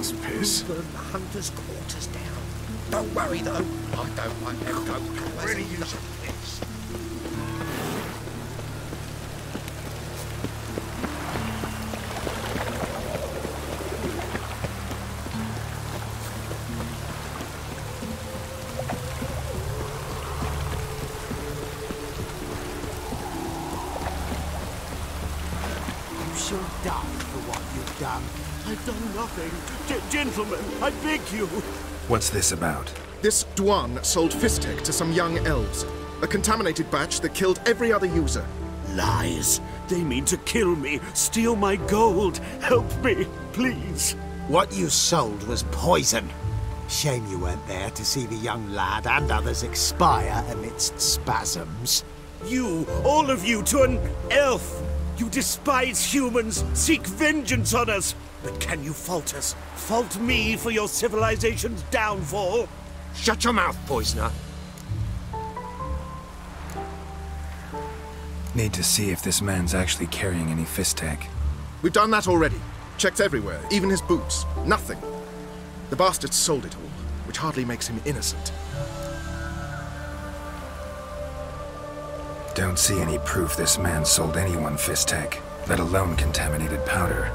Devil's piss. Burn the hunter's quarters down. Don't worry though, I don't want them goat powers. Really use this. Shall die for what you've done. I've done nothing. Gentlemen, I beg you. What's this about? This Dwan sold Fistek to some young elves. A contaminated batch that killed every other user. Lies. They mean to kill me, steal my gold. Help me, please. What you sold was poison. Shame you weren't there to see the young lad and others expire amidst spasms. You, all of you, to an elf. You despise humans, seek vengeance on us. But can you fault us? Fault me for your civilization's downfall? Shut your mouth, poisoner. Need to see if this man's actually carrying any Fistek. We've done that already. Checked everywhere, even his boots. Nothing. The bastard sold it all, which hardly makes him innocent. Don't see any proof this man sold anyone Fistek, let alone contaminated powder.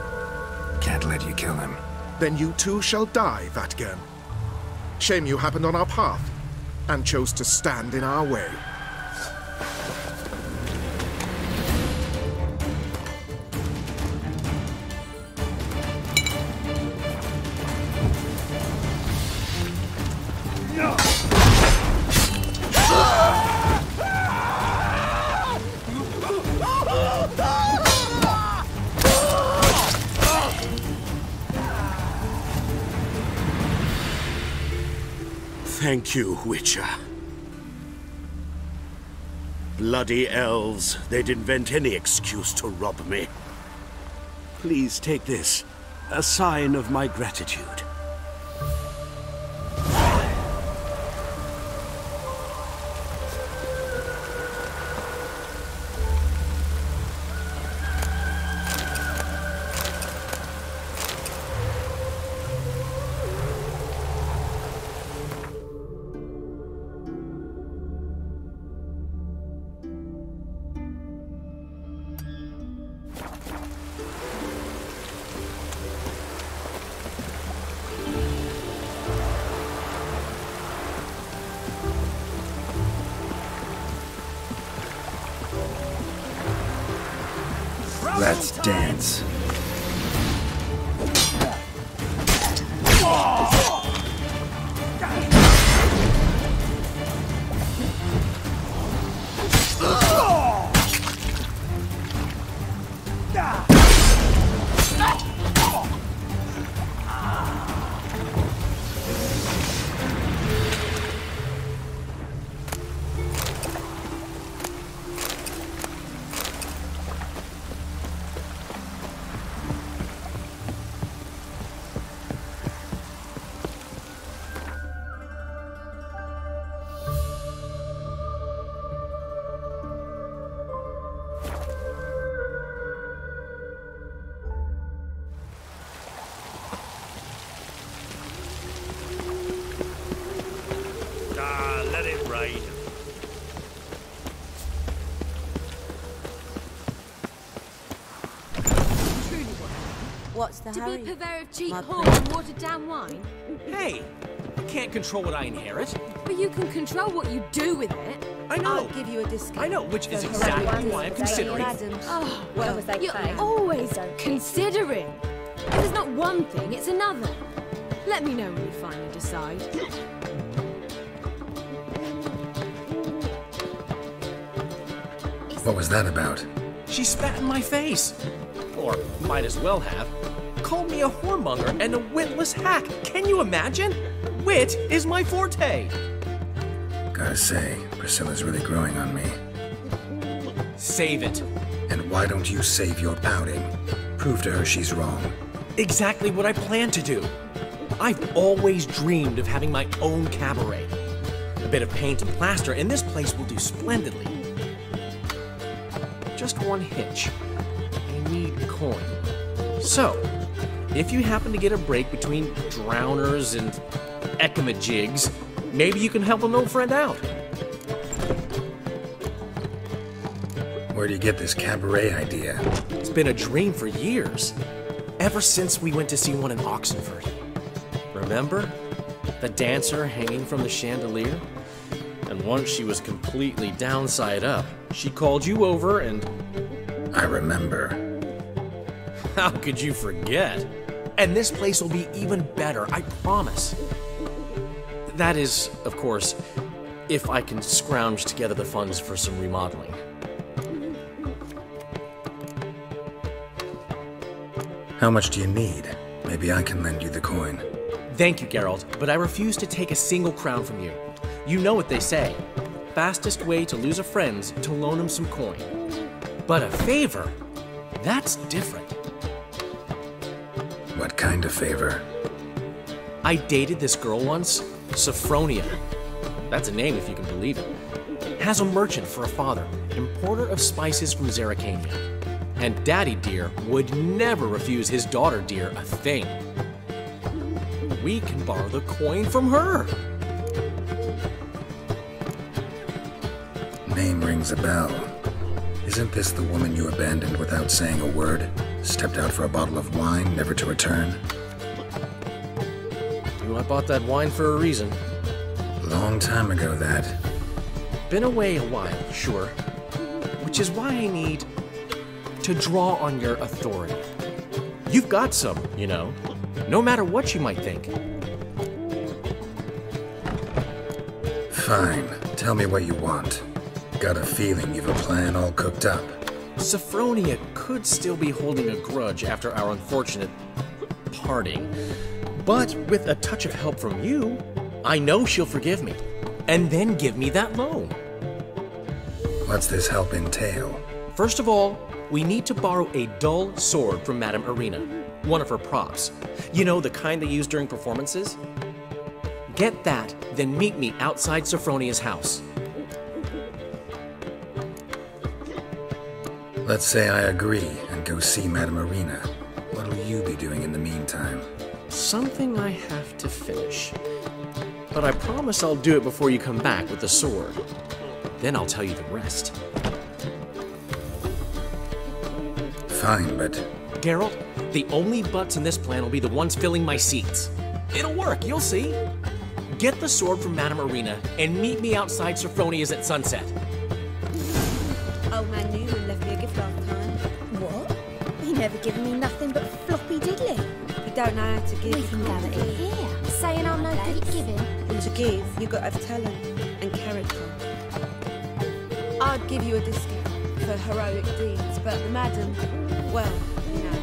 Can't let you kill him. Then you too shall die, Vatgern. Shame you happened on our path, and chose to stand in our way. Thank you, Witcher. Bloody elves. They'd invent any excuse to rob me. Please take this. A sign of my gratitude. Let's dance. Let it rain. What's the hurry? To be purveyor of cheap My pork and watered down wine? Hey! I can't control what I inherit. But you can control what you do with it. I know! I'll give you a discount. I know, which is exactly why I'm considering. Oh, Well, was they you're paying? always considering. If there's not one thing, it's another. Let me know when you finally decide. What was that about? She spat in my face. Or might as well have. Called me a whoremonger and a witless hack. Can you imagine? Wit is my forte. Gotta say, Priscilla's really growing on me. Save it. And why don't you save your pouting? Prove to her she's wrong. Exactly what I plan to do. I've always dreamed of having my own cabaret. A bit of paint and plaster, and this place will do splendidly. Just one hitch. I need coin. So, if you happen to get a break between drowners and ecamajigs, maybe you can help an old friend out. Where do you get this cabaret idea? It's been a dream for years. Ever since we went to see one in Oxenford. Remember? The dancer hanging from the chandelier? And once she was completely downside up, she called you over and... I remember. How could you forget? And this place will be even better, I promise. That is, of course, if I can scrounge together the funds for some remodeling. How much do you need? Maybe I can lend you the coin. Thank you, Geralt, but I refuse to take a single crown from you. You know what they say. Fastest way to lose a friend's to loan him some coin. But a favor? That's different. What kind of favor? I dated this girl once, Sophronia. That's a name if you can believe it. Has a merchant for a father, importer of spices from Zerrikania. And Daddy Dear would never refuse his daughter Dear a thing. We can borrow the coin from her. Name rings a bell. Isn't this the woman you abandoned without saying a word? Stepped out for a bottle of wine, never to return? Well, I bought that wine for a reason. Long time ago, that. Been away a while, sure. Which is why I need to draw on your authority. You've got some, you know, no matter what you might think. Fine. Tell me what you want. Got a feeling you've a plan all cooked up. Sophronia could still be holding a grudge after our unfortunate parting. But with a touch of help from you, I know she'll forgive me. And then give me that loan. What's this help entail? First of all, we need to borrow a dull sword from Madame Irina, one of her props. You know, the kind they use during performances? Get that, then meet me outside Sophronia's house. Let's say I agree and go see Madame Irina. What'll you be doing in the meantime? Something I have to finish. But I promise I'll do it before you come back with the sword. Then I'll tell you the rest. Fine, but... Geralt, the only butts in this plan will be the ones filling my seats. It'll work, you'll see. Get the sword from Madame Irina and meet me outside Sophronia's at sunset. Old man Newman left me a gift last time. What? He never given me nothing but floppy diddly. You don't know how to give. We can gather it here, saying I'm no good at giving. And to give, you've got to have talent and character. I'd give you a discount for heroic deeds, but the madam, well, you know.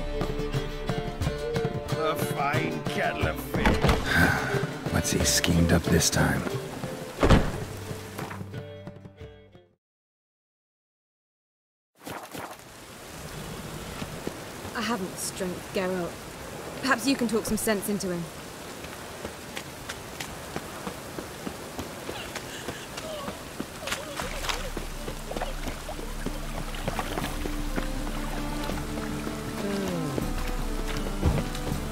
A fine kettle of fish. What's he schemed up this time? I haven't the strength, Geralt. Perhaps you can talk some sense into him.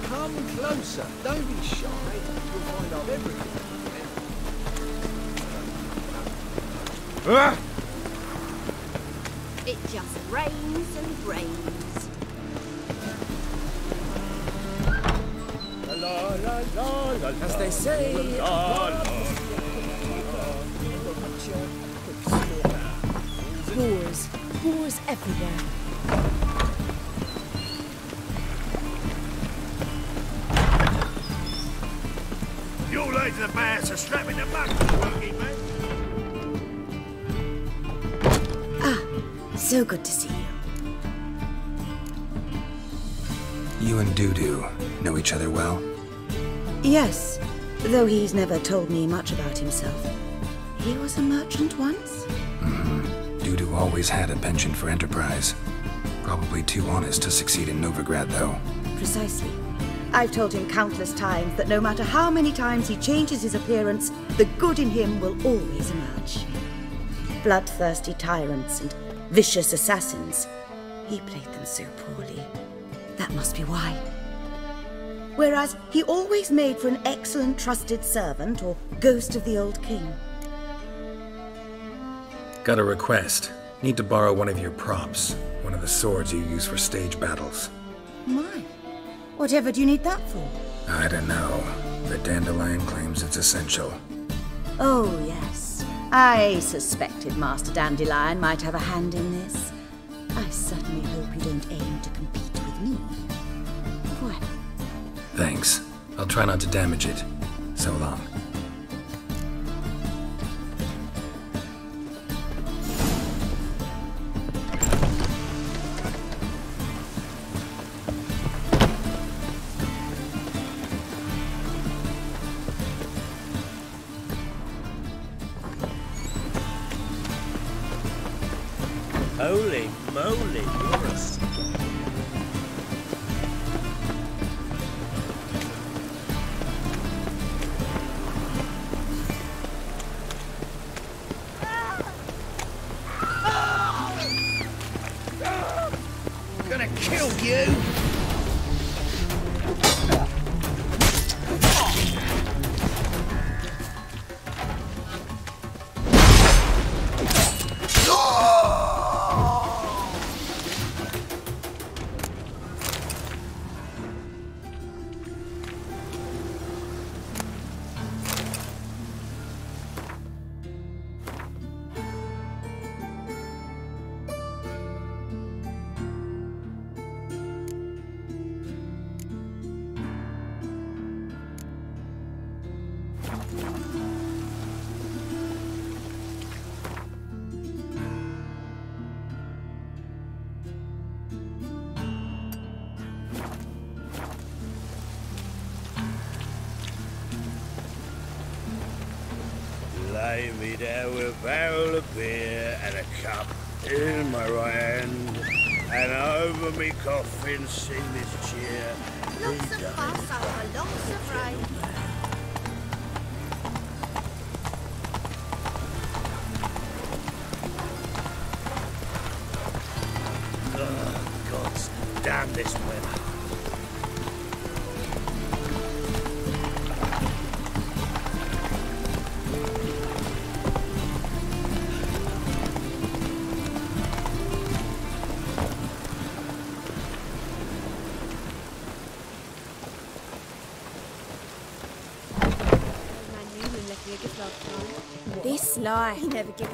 Come closer. Don't be shy. You'll find out everything. It just rains and rains. As they say, Whores. Whores everywhere. You're late to the bass are strapping the bucket, Wookie, man. So good to see you. You and Dudu know each other well? Yes, though he's never told me much about himself. He was a merchant once? Dudu always had a penchant for enterprise. Probably too honest to succeed in Novigrad, though. Precisely. I've told him countless times that no matter how many times he changes his appearance, the good in him will always emerge. Bloodthirsty tyrants and vicious assassins. He played them so poorly. That must be why. whereas he always made for an excellent trusted servant or ghost of the old king. Got a request. Need to borrow one of your props. One of the swords you use for stage battles. My, whatever do you need that for? I don't know. The Dandelion claims it's essential. Oh, yes. I suspected Master Dandelion might have a hand in this. I certainly hope you don't aim to compete with me. Well. Thanks. I'll try not to damage it. So long. Holy moly, you're a... Gonna kill you! Lay me down with a barrel of beer and a cup in my right hand, and over me coffin sing this cheer. Lots of fuss over lots of rain. Oh, gods, damn this weather. This lie. He never gives.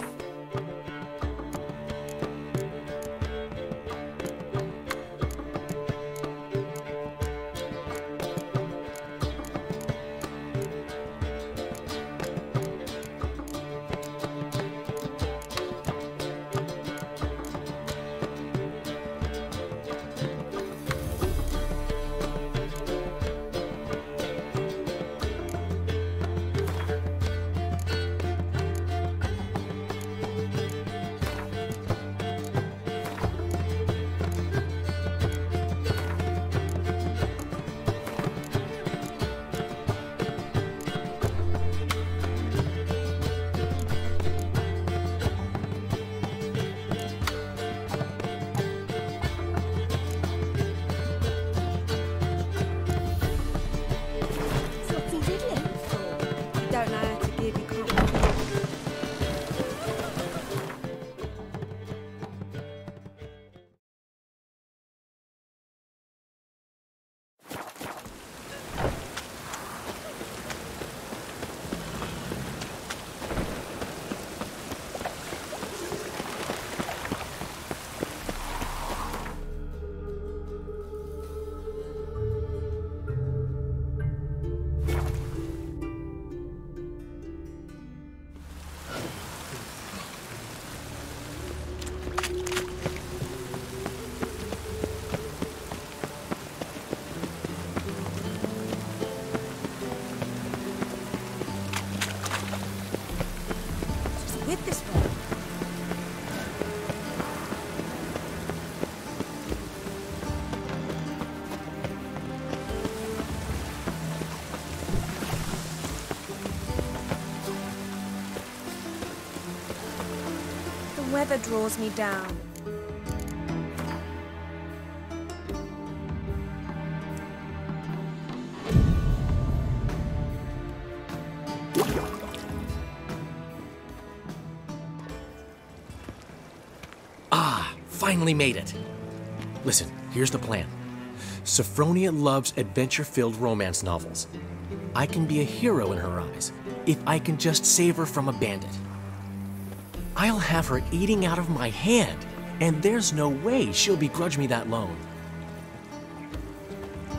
The weather draws me down. finally made it. Listen, here's the plan. Sophronia loves adventure-filled romance novels. I can be a hero in her eyes if I can just save her from a bandit. I'll have her eating out of my hand, and there's no way she'll begrudge me that loan.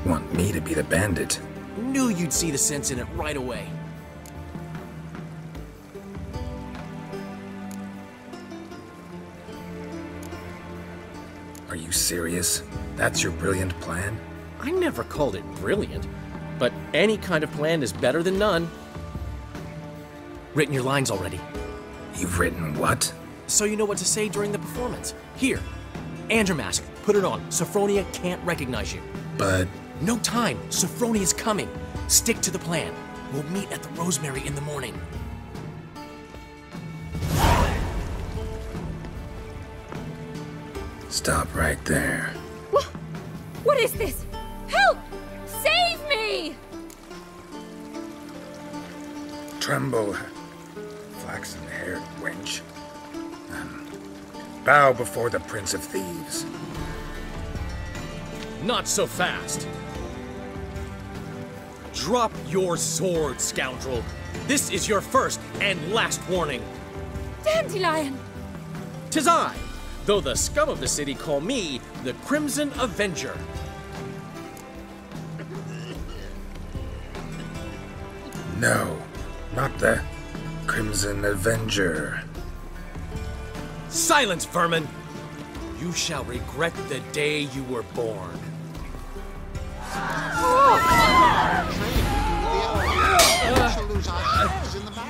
Want me to be the bandit? Knew you'd see the sense in it right away. Are you serious? That's your brilliant plan? I never called it brilliant, but any kind of plan is better than none. Written your lines already. You've written what? So you know what to say during the performance. Here, and your mask. Put it on. Sophronia can't recognize you. But... No time. Sophronia's coming. Stick to the plan. We'll meet at the Rosemary in the morning. Stop right there. What is this? Help! Save me! Tremble, flaxen-haired wench. Bow before the Prince of Thieves. Not so fast. Drop your sword, scoundrel. This is your first and last warning. Dandelion! 'Tis I, though the scum of the city call me the Crimson Avenger. No, not the Crimson Avenger. Silence, vermin! You shall regret the day you were born.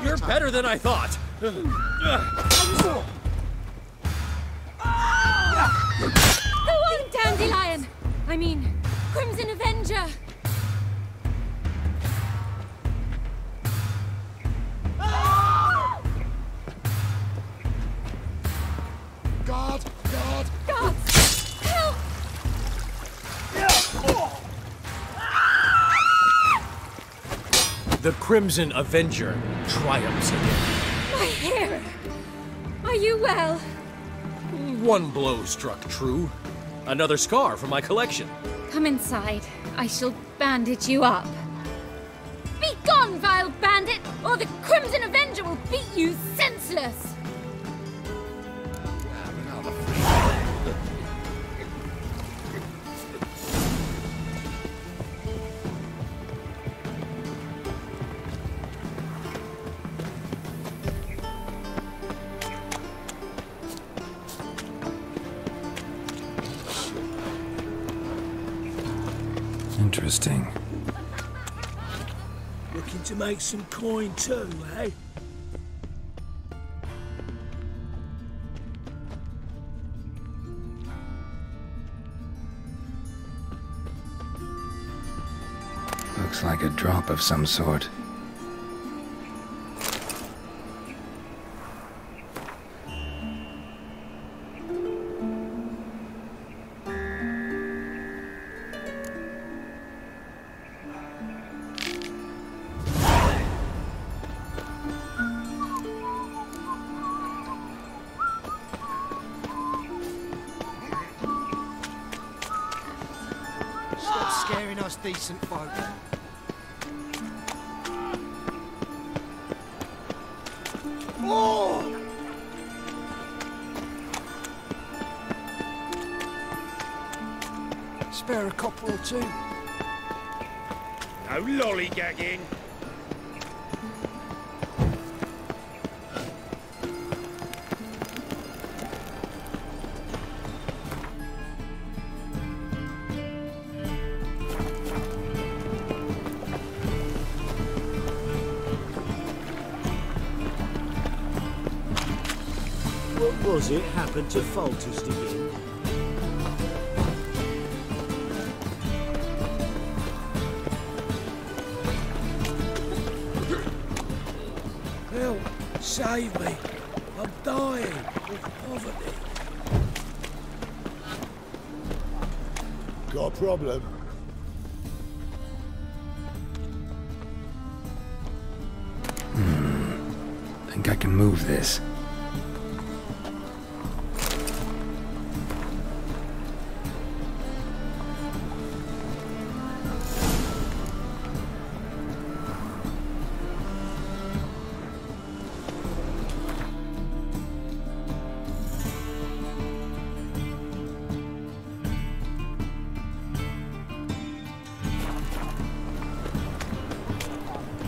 You're better than I thought. Go on, Dandelion! I mean, Crimson Avenger! God! God! God! Help! The Crimson Avenger triumphs again. My hair! Are you well? One blow struck true. Another scar from my collection. Come inside. I shall bandage you up. Be gone, vile bandit, or the Crimson Avenger will beat you senseless! Interesting. Looking to make some coin too, eh? Looks like a drop of some sort. Stop scaring us decent folk. Oh! Spare a copper or two. No lollygagging. What was it happened to Faltist again? Help! Save me! I'm dying of poverty. Got a problem? Think I can move this.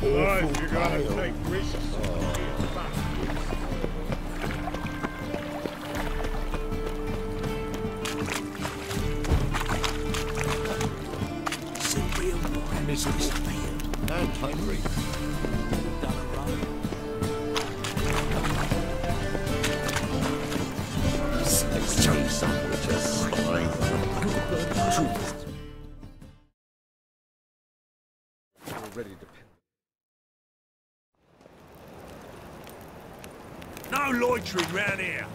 awful You gotta pale. take risks. Simply a wine is this field. And hungry. Done a run. Say something, just truth. Already dependent. No loitering round here.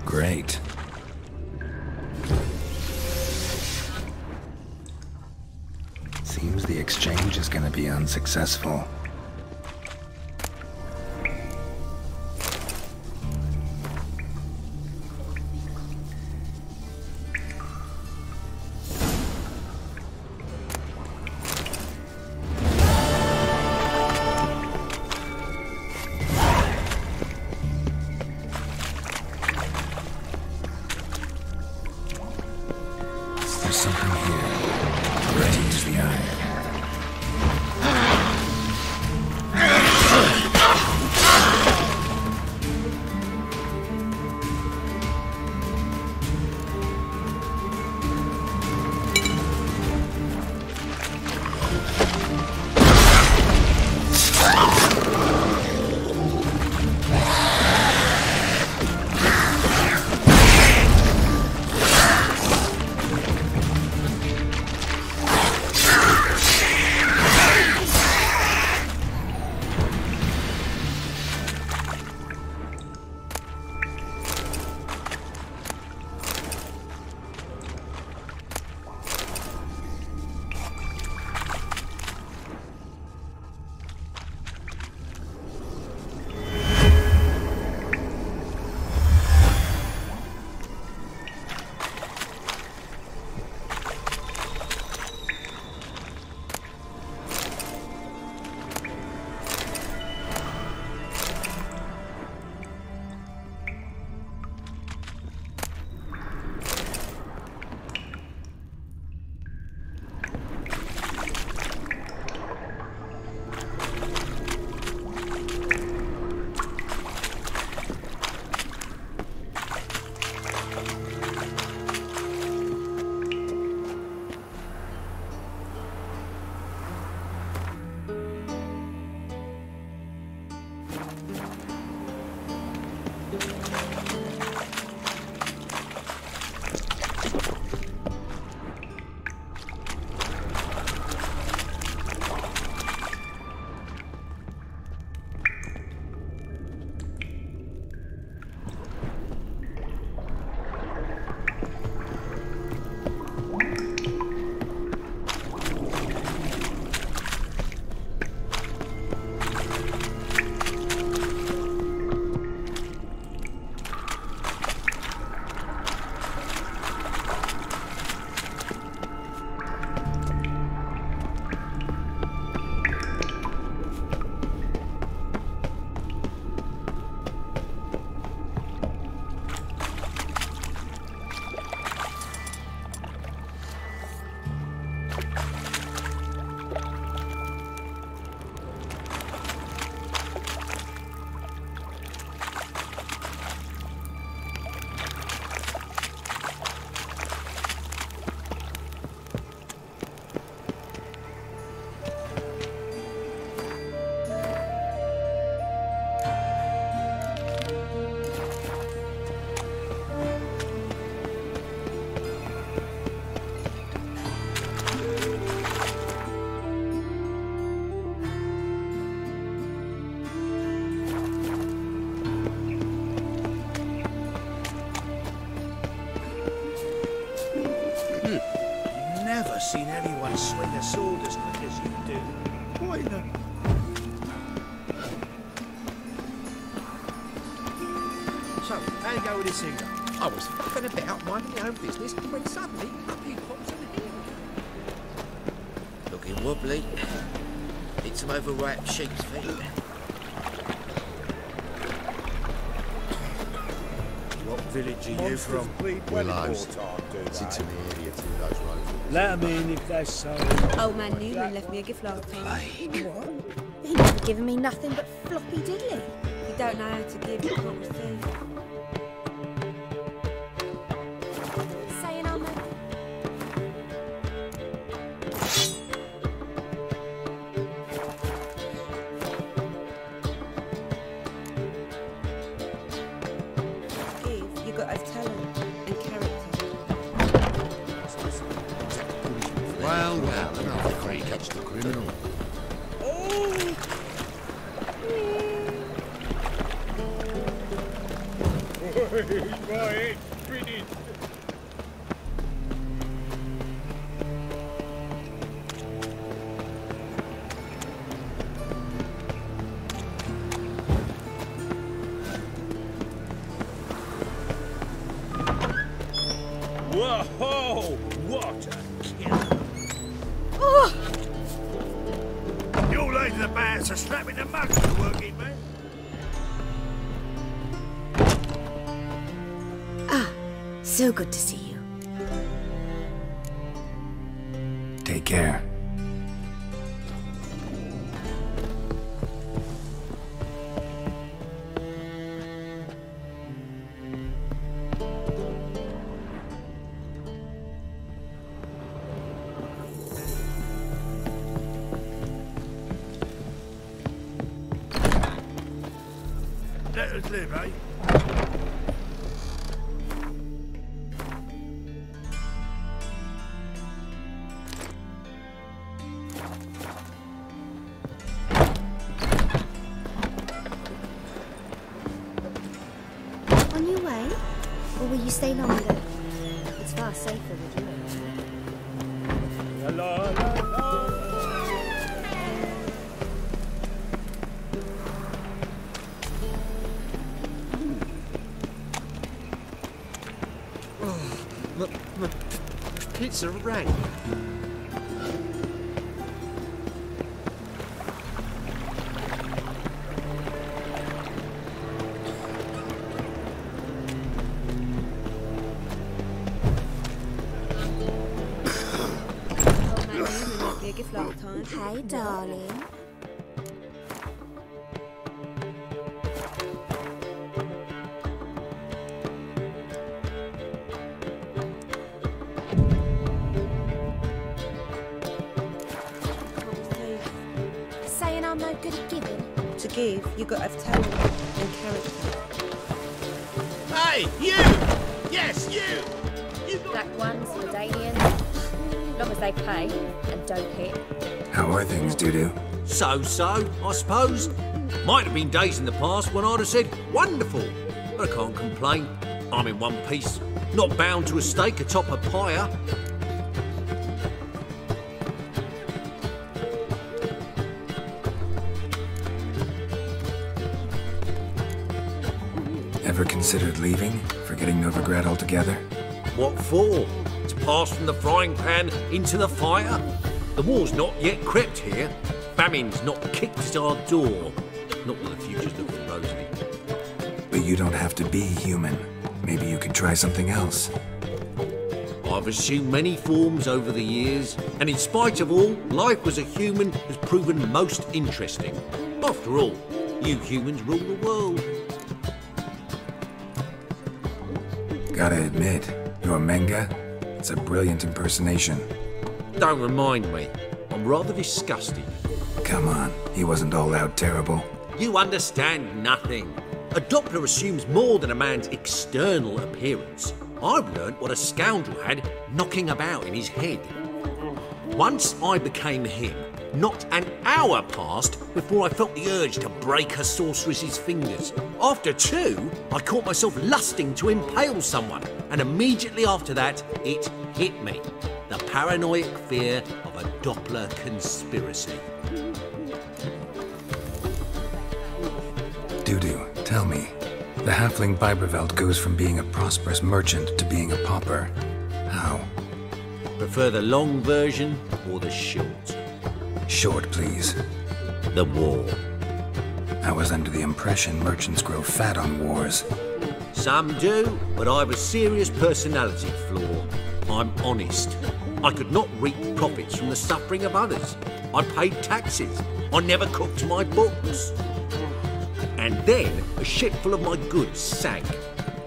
Great. Seems the exchange is gonna be unsuccessful. There's something here. Ready to use the eye. never seen anyone swing a sword as quick as you do. Why not? So, how you go with this either? I was fucking about minding my own business when suddenly up he pops in here. Looking wobbly. Need some overripe sheep's feet. What village are you from? Willows. Sits in the area through those roads. Let 'em in if they're so. Old man Newman left me a gift last time. What? He never given me nothing but floppy diddly. You don't know how to give, you can't receive. Saying I'm give, you got to have talent and character. Well, another free catch the criminal. Right, pretty. Whoa! What a kill! Oh! You ladies the bands are slapping the mug for working, man. So good to see you. Take care. Let us live, eh? On your way? Or will you stay longer? It's far safer with you. La la la la. My pizza rang. Old man Newman left me a gift last time. Hey, darling. Saying I'm no good at giving. To give, you got to have talent and character. Hey, you! Yes, you! Black ones, Medanians. Long as they pay and don't hit. How are things, Dudu? So-so, I suppose. Might have been days in the past when I'd have said, wonderful. But I can't complain. I'm in one piece. Not bound to a stake atop a pyre. Ever considered leaving? Forgetting Novigrad altogether? What for? To pass from the frying pan into the fire? The war's not yet crept here. Famine's not kicked at our door. Not that the future's looking rosy. But you don't have to be human. Maybe you could try something else. I've assumed many forms over the years, and in spite of all, life as a human has proven most interesting. After all, you humans rule the world. Gotta admit, your Menga, it's a brilliant impersonation. Don't remind me. I'm rather disgusted. Come on, he wasn't all out terrible. You understand nothing. A Doppler assumes more than a man's external appearance. I've learnt what a scoundrel had knocking about in his head. Once I became him, not an hour passed before I felt the urge to break a sorceress's fingers. After 2, I caught myself lusting to impale someone, and immediately after that, it hit me. The paranoid fear of a Doppler conspiracy. Dudu, tell me. The halfling Biberveld goes from being a prosperous merchant to being a pauper. How? Prefer the long version or the short? Short, please. The war. I was under the impression merchants grow fat on wars. Some do, but I have a serious personality flaw. I'm honest. I could not reap profits from the suffering of others. I paid taxes. I never cooked my books. And then a ship full of my goods sank.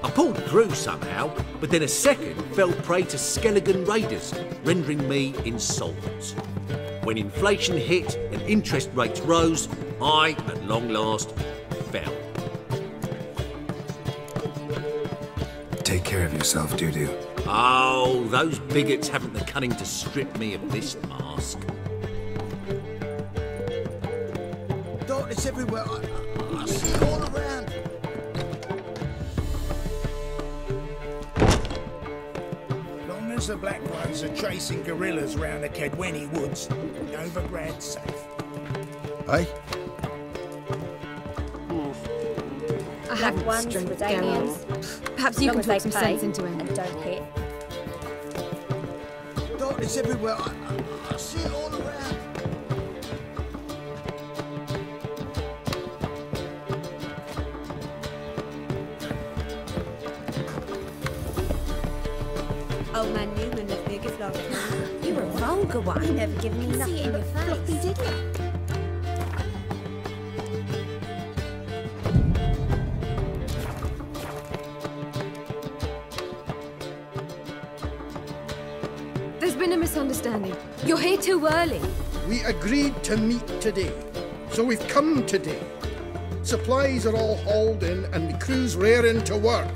I pulled through somehow, but then a second fell prey to Skelligan raiders, rendering me insolvent. When inflation hit and interest rates rose, I, at long last, fell. Take care of yourself, Dudu. Oh, those bigots haven't the cunning to strip me of this mask. Darkness everywhere. I see it all around. Long as the Black Ones are chasing guerrillas round the Kedweni woods, Novigrad's safe. Aye? I haven't ones strength with to go on. aliens. Perhaps you Long can as they talk some pay sense into him. and don't hit. Darkness everywhere. I see it all around. Old man Newman left me a gift last time. You were a vulgar one. You never given me nothing but floppy, did you? There's been a misunderstanding. You're here too early. We agreed to meet today, so we've come today. Supplies are all hauled in and the crew's raring to work.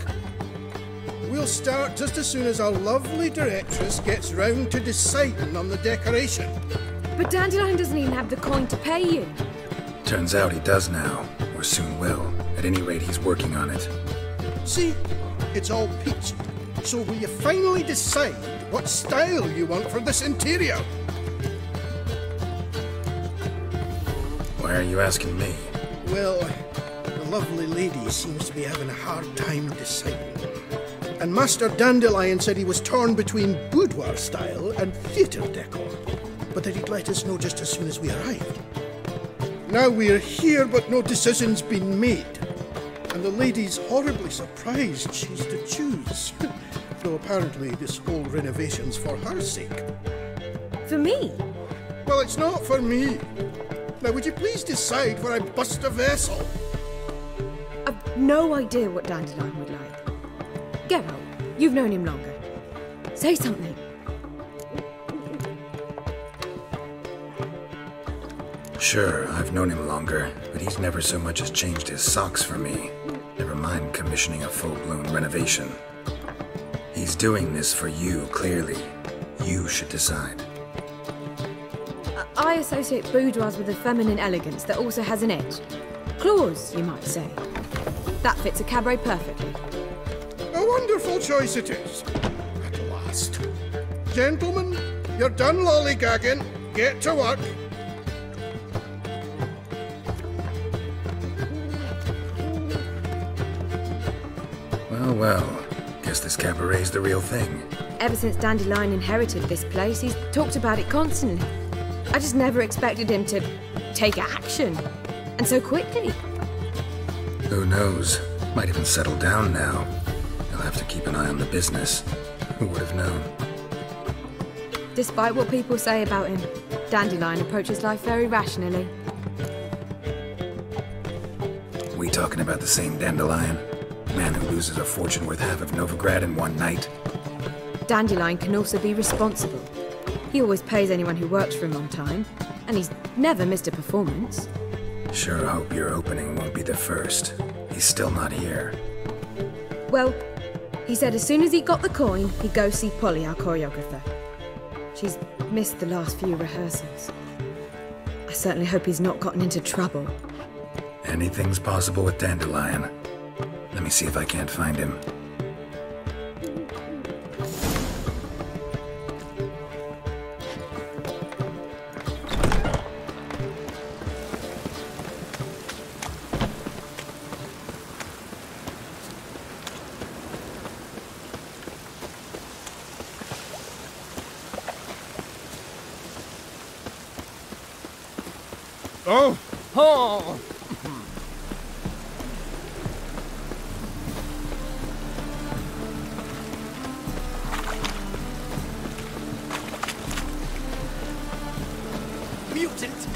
We'll start just as soon as our lovely directress gets round to deciding on the decoration. But Dandelion doesn't even have the coin to pay you. Turns out he does now, or soon will. At any rate, he's working on it. See, it's all peachy. So will you finally decide what style you want for this interior? Why are you asking me? Well, the lovely lady seems to be having a hard time deciding. And Master Dandelion said he was torn between boudoir style and theatre decor, but that he'd let us know just as soon as we arrived. Now we're here, but no decision's been made. And the lady's horribly surprised she's to choose. Though apparently this whole renovation's for her sake. For me? Well, it's not for me. Now, would you please decide where I bust a vessel? I've no idea what Dandelion would like. Geralt, you've known him longer. Say something. Sure, I've known him longer, but he's never so much as changed his socks for me. Never mind commissioning a full-blown renovation. He's doing this for you, clearly. You should decide. I associate boudoirs with a feminine elegance that also has an edge. Claws, you might say. That fits a cabaret perfectly. A wonderful choice it is. At last. Gentlemen, you're done lollygagging. Get to work. Well, guess this cabaret's the real thing. Ever since Dandelion inherited this place, he's talked about it constantly. I just never expected him to take action. And so quickly. Who knows? Might even settle down now. He'll have to keep an eye on the business. Who would have known? Despite what people say about him, Dandelion approaches life very rationally. We talking about the same Dandelion? Man who loses a fortune worth half of Novigrad in one night? Dandelion can also be responsible. He always pays anyone who works for him on time, and he's never missed a performance. Sure hope your opening won't be the first. He's still not here. Well, he said as soon as he got the coin, he'd go see Polly, our choreographer. She's missed the last few rehearsals. I certainly hope he's not gotten into trouble. Anything's possible with Dandelion. Let me see if I can't find him. Oh! Oh! Mutant!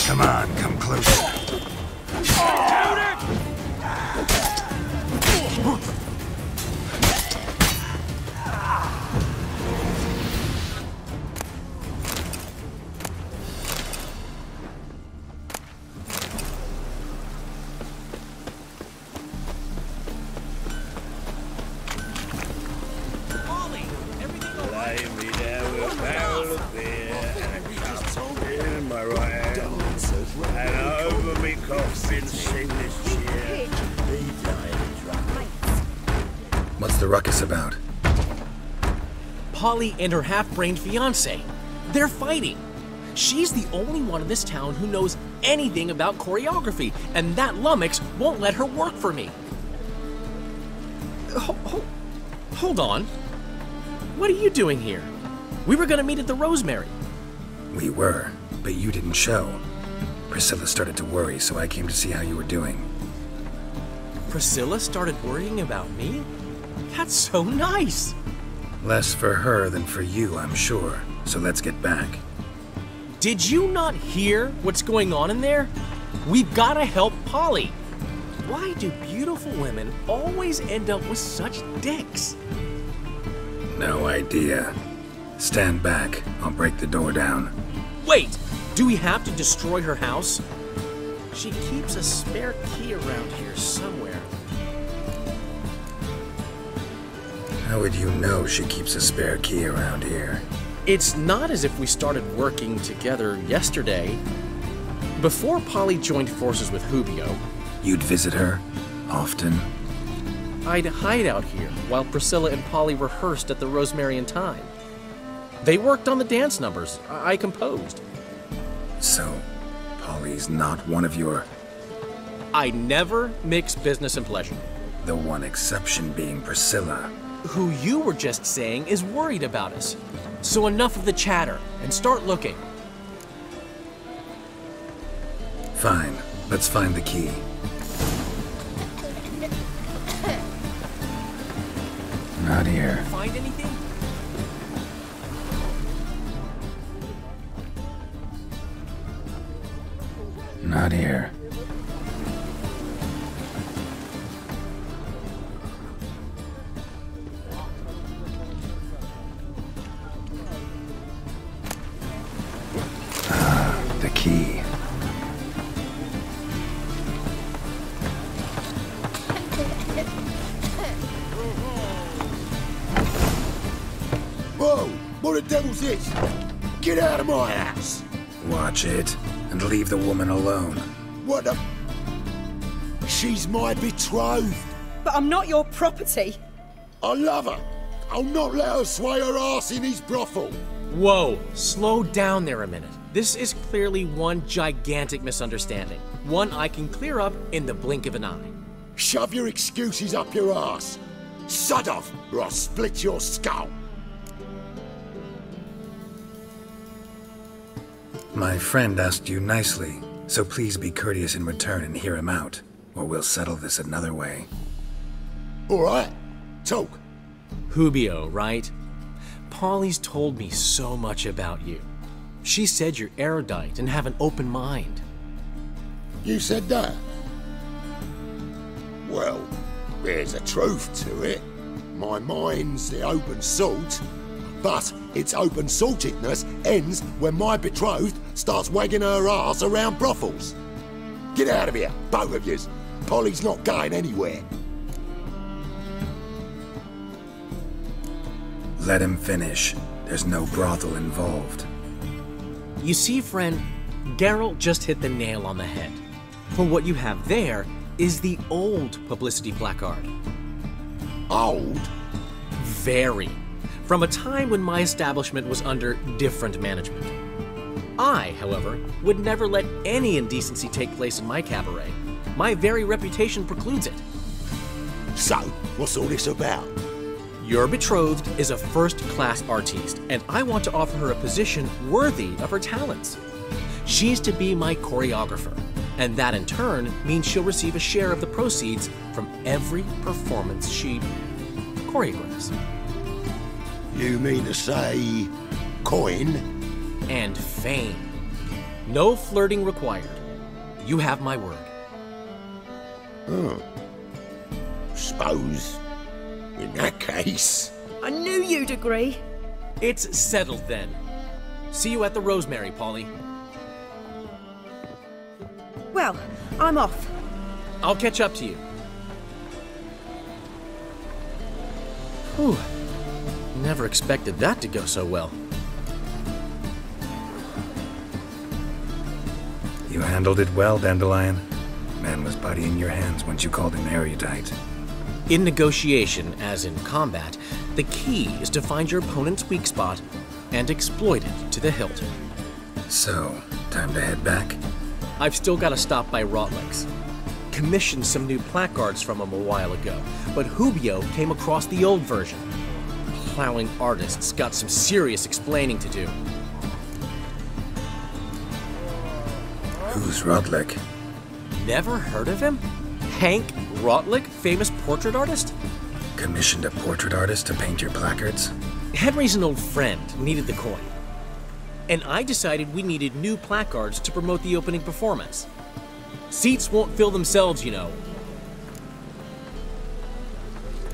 Come on, come closer. What's the ruckus about? Polly and her half-brained fiancé. They're fighting. She's the only one in this town who knows anything about choreography, and that lummox won't let her work for me. Hold on. What are you doing here? We were gonna meet at the Rosemary. We were, but you didn't show. Priscilla started to worry, so I came to see how you were doing. Priscilla started worrying about me? That's so nice! Less for her than for you, I'm sure. So let's get back. Did you not hear what's going on in there? We've gotta help Polly. Why do beautiful women always end up with such dicks? No idea. Stand back. I'll break the door down. Wait! Do we have to destroy her house? She keeps a spare key around here somewhere. How would you know she keeps a spare key around here? It's not as if we started working together yesterday. Before Polly joined forces with Hubio, You'd visit her? Often? I'd hide out here while Priscilla and Polly rehearsed at the Rosemary in Time. They worked on the dance numbers I composed. So, Polly's not one of your... I never mix business and pleasure. The one exception being Priscilla. Who you were just saying is worried about us. So enough of the chatter, and start looking. Fine, let's find the key. Not here. Find anything? Not here. The key. Whoa! What the devil's this? Get out of my house! Watch it, and leave the woman alone. What the... She's my betrothed. But I'm not your property. I love her. I'll not let her sway her ass in his brothel. Whoa, slow down there a minute. This is clearly one gigantic misunderstanding. One I can clear up in the blink of an eye. Shove your excuses up your ass. Sod off, or I'll split your skull. My friend asked you nicely, so please be courteous in return and hear him out, or we'll settle this another way. All right, talk. Hubio, right? Polly's told me so much about you. She said you're erudite and have an open mind. You said that? Well, there's a truth to it. My mind's the open salt, but its open saltedness ends when my betrothed starts wagging her ass around brothels. Get out of here, both of yous. Polly's not going anywhere. Let him finish. There's no brothel involved. You see, friend, Geralt just hit the nail on the head. For what you have there is the old publicity placard. Old? Very. From a time when my establishment was under different management. I, however, would never let any indecency take place in my cabaret. My very reputation precludes it. So, what's all this about? Your betrothed is a first-class artiste, and I want to offer her a position worthy of her talents. She's to be my choreographer, and that in turn means she'll receive a share of the proceeds from every performance she choreographs. You mean to say coin? And fame. No flirting required. You have my word. Suppose, in that case... I knew you'd agree. It's settled then. See you at the Rosemary, Polly. Well, I'm off. I'll catch up to you. Whew. Never expected that to go so well. You handled it well, Dandelion. Man was buddy in your hands once you called him erudite. In negotiation, as in combat, the key is to find your opponent's weak spot and exploit it to the hilt. So, time to head back? I've still got to stop by Rotlick's. Commissioned some new placards from him a while ago, but Hubio came across the old version. Plowing artists got some serious explaining to do. Who's Rotlick? Never heard of him? Hank Rotlick, famous portrait artist? Commissioned a portrait artist to paint your placards? Henry's an old friend, needed the coin. And I decided we needed new placards to promote the opening performance. Seats won't fill themselves, you know.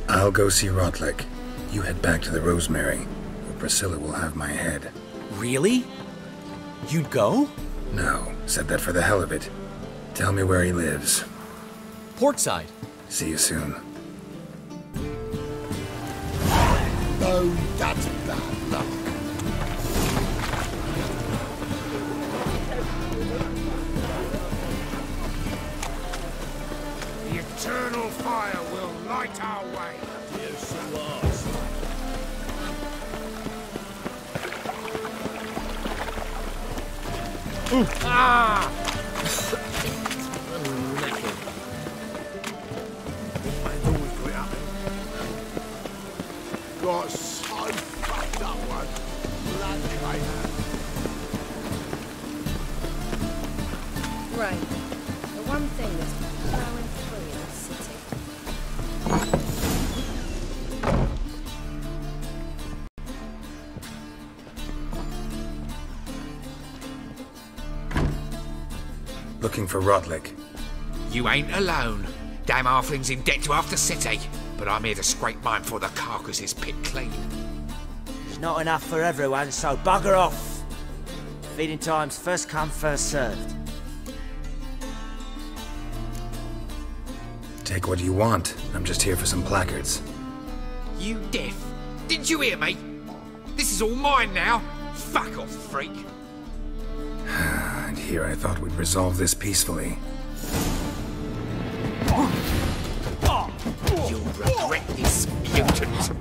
I'll go see Rotlick. You head back to the Rosemary, where Priscilla will have my head. Really? You'd go? No, said that for the hell of it. Tell me where he lives. Portside. See you soon. No, that's bad luck. The eternal fire will light our way. Yes, it was. Ah! Got so fucked up one. Blood came out. Right. The one thing that's flowing through in the city. Looking for Rotlick. You ain't alone. Damn halfling's in debt to half the city. But I'm here to scrape mine before the carcass is picked clean. There's not enough for everyone, so bugger off. Feeding time's first come, first served. Take what you want. I'm just here for some placards. You deaf? Didn't you hear me? This is all mine now. Fuck off, freak. And here I thought we'd resolve this peacefully. You'll regret this, mutant.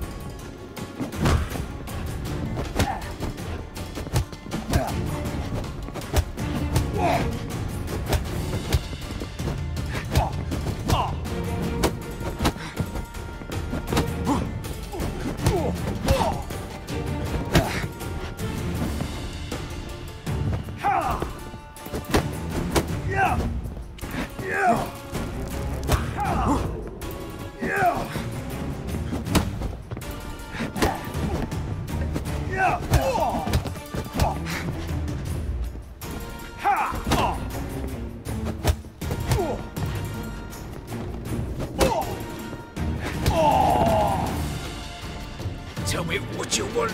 Tell me what you want,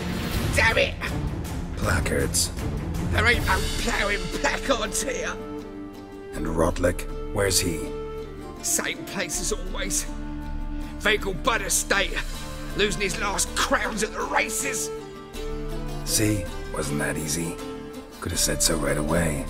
damn it! Placards. There ain't no ploughing placards here. And Rotlick, where's he? Same place as always. Vehicle Bud Estate, losing his last crowns at the races. See? Wasn't that easy? Could have said so right away.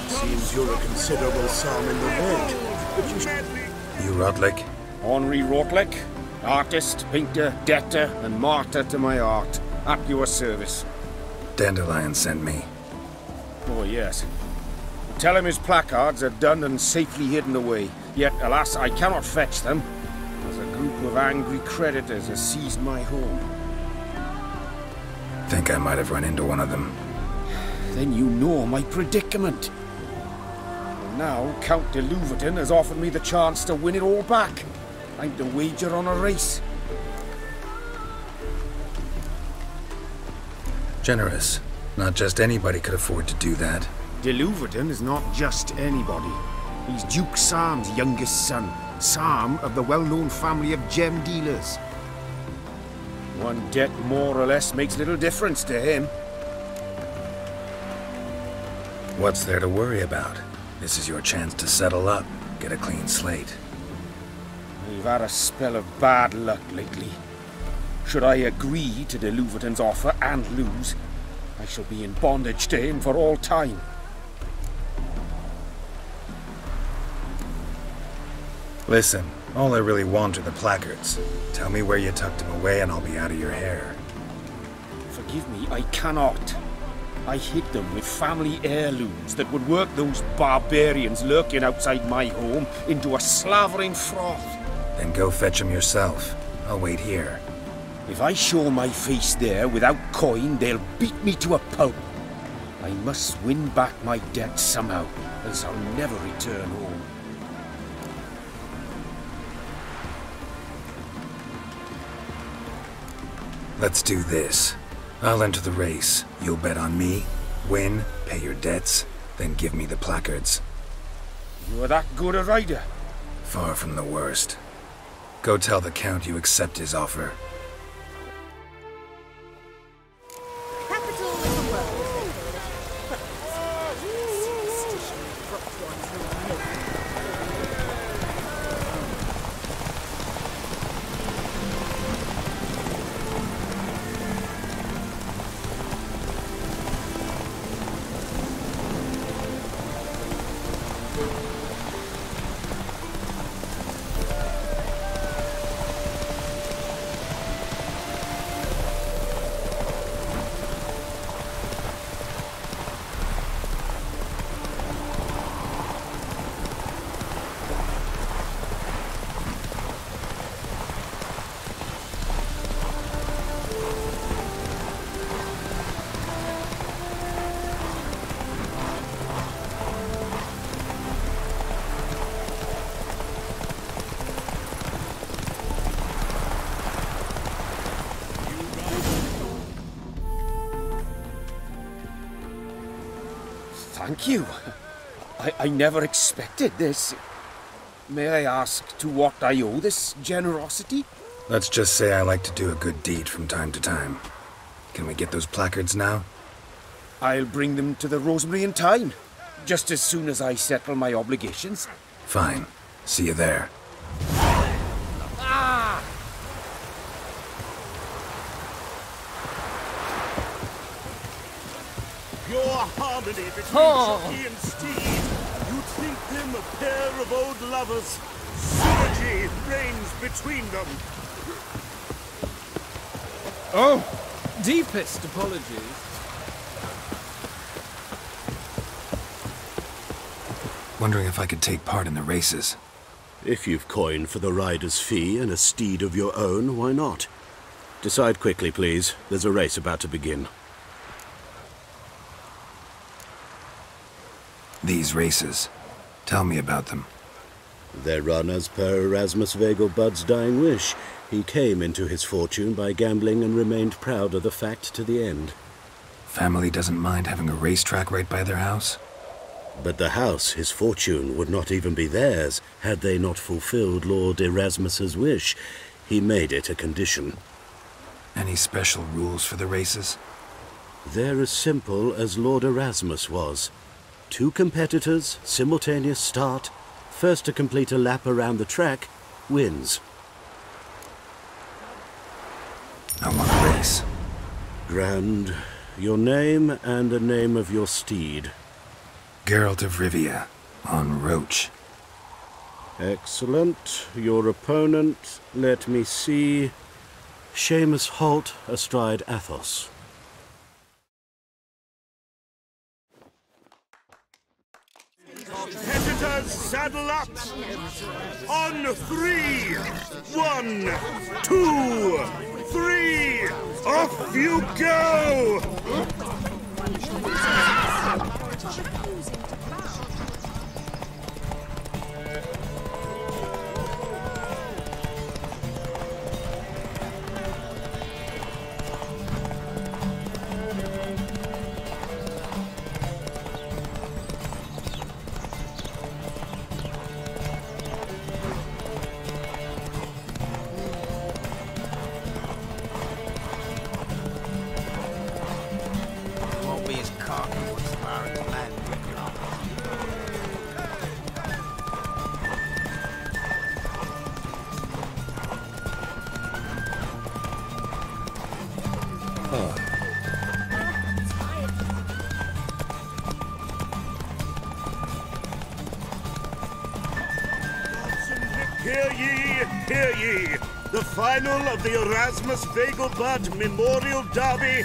Seems you're a considerable psalm in the wind, but you should... You Rodlick? Henri Reworked, artist, painter, debtor, and martyr to my art. At your service. Dandelion sent me. Oh, yes. Tell him his placards are done and safely hidden away. Yet, alas, I cannot fetch them, as a group of angry creditors has seized my home. Think I might have run into one of them. Then you know my predicament. And now, Count de Louverton has offered me the chance to win it all back. I'm to wager on a race. Generous. Not just anybody could afford to do that. De Louverton is not just anybody. He's Duke Sam's youngest son. Sam of the well-known family of gem dealers. One debt more or less makes little difference to him. What's there to worry about? This is your chance to settle up, get a clean slate. We've had a spell of bad luck lately. Should I agree to de Louverton's offer and lose, I shall be in bondage to him for all time. Listen, all I really want are the placards. Tell me where you tucked them away and I'll be out of your hair. Forgive me, I cannot. I hid them with family heirlooms that would work those barbarians lurking outside my home into a slavering froth. Then go fetch them yourself. I'll wait here. If I show my face there without coin, they'll beat me to a pulp. I must win back my debt somehow, else I'll never return home. Let's do this. I'll enter the race. You'll bet on me, win, pay your debts, then give me the placards. You're that good a rider? Far from the worst. Go tell the Count you accept his offer. Thank you. I never expected this. May I ask to what I owe this generosity? Let's just say I like to do a good deed from time to time. Can we get those placards now? I'll bring them to the Rosemary in time, just as soon as I settle my obligations. Fine. See you there. Ah! Pure harmony between jockey and steed. You'd think them a pair of old lovers. Synergy reigns between them. Oh, deepest apologies. Wondering if I could take part in the races. If you've coin for the rider's fee and a steed of your own, why not? Decide quickly, please. There's a race about to begin. These races. Tell me about them. They're run as per Erasmus Vegelbud's dying wish. He came into his fortune by gambling and remained proud of the fact to the end. Family doesn't mind having a racetrack right by their house? But the house, his fortune, would not even be theirs had they not fulfilled Lord Erasmus's wish. He made it a condition. Any special rules for the races? They're as simple as Lord Erasmus was. 2 competitors, simultaneous start. First to complete a lap around the track wins. I want a race. Grand. Your name and the name of your steed. Geralt of Rivia, on Roach. Excellent. Your opponent, let me see. Seamus Holt astride Athos. Competitors, saddle up! On 3! 1, 2, 3! Off you go! Won't be as cocky as far as land Hear ye, hear ye! The final of the Erasmus Vegelbud Memorial Derby.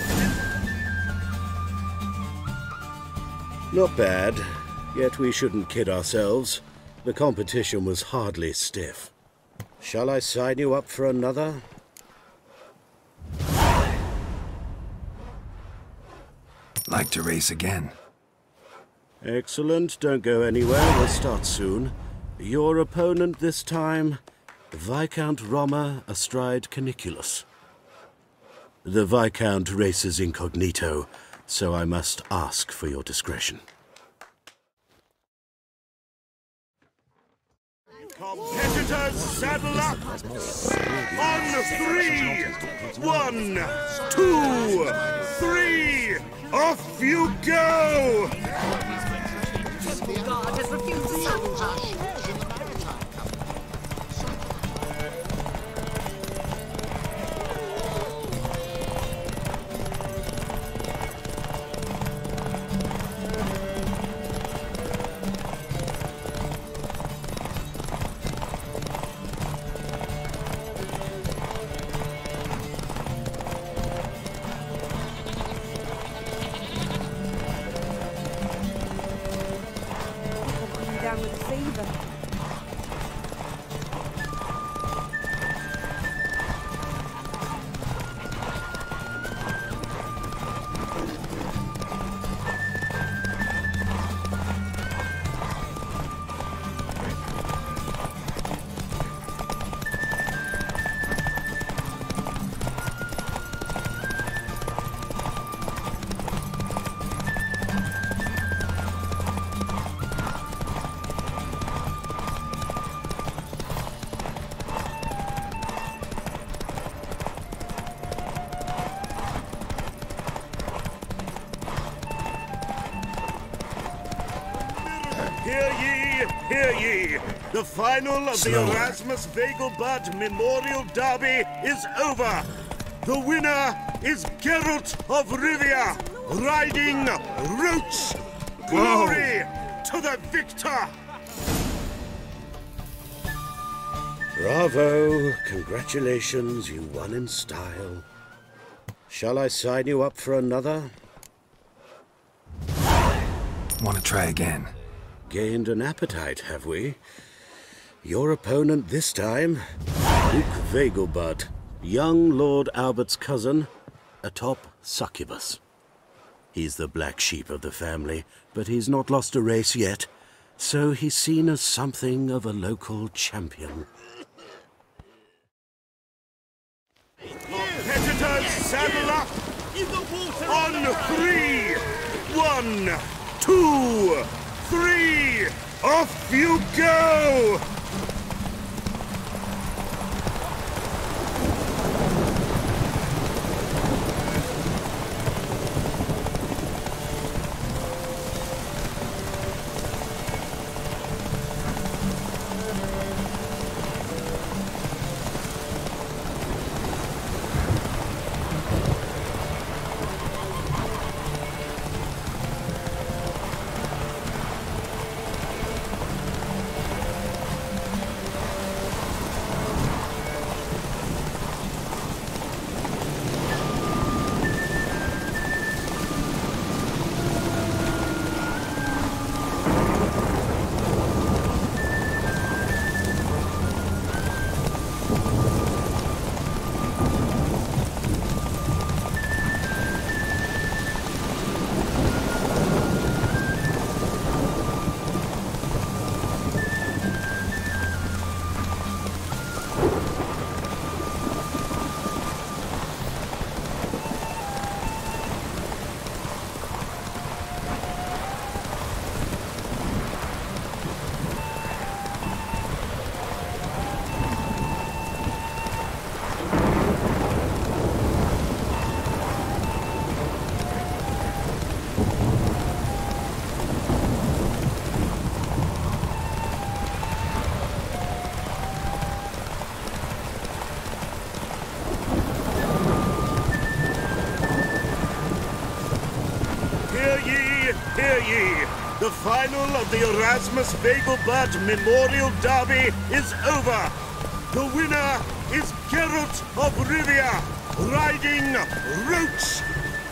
Not bad, yet we shouldn't kid ourselves. The competition was hardly stiff. Shall I sign you up for another? Like to race again. Excellent, don't go anywhere, we'll start soon. Your opponent this time, Viscount Roma astride Caniculus. The Viscount races incognito, so I must ask for your discretion. Competitors, saddle up! On 3! 1, 2, 3! Off you go! God has refused to sabotage. Down with the fever. Hear ye, hear ye! The final of the Erasmus Vegelbud Memorial Derby is over! The winner is Geralt of Rivia, riding Roach! Glory to the victor! Bravo! Congratulations, you won in style. Shall I sign you up for another? Want to try again? Gained an appetite, have we? Your opponent this time, Duke Vegelbud, young Lord Albert's cousin, atop succubus. He's the black sheep of the family, but he's not lost a race yet, so he's seen as something of a local champion. Competitors, saddle up! On 3! 1, 2, 3! Off you go! hear ye! The final of the Erasmus Vegelbud Memorial Derby is over! The winner is Geralt of Rivia, riding Roach!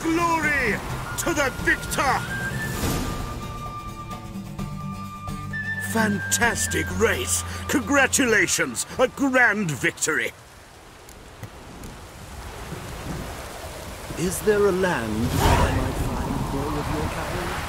Glory to the victor! Fantastic race! Congratulations! A grand victory! Is there a land where I might find more of your cavalry?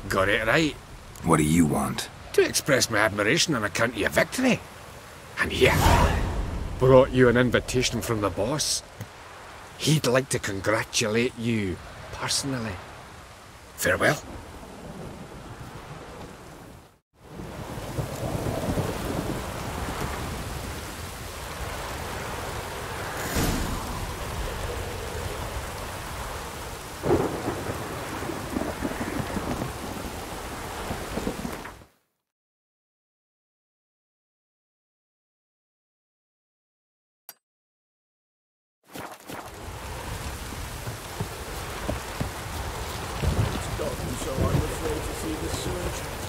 Got it right. What do you want? To express my admiration on account of your victory. And here, brought you an invitation from the boss. He'd like to congratulate you personally. Farewell. So I'm afraid to see the surgeon.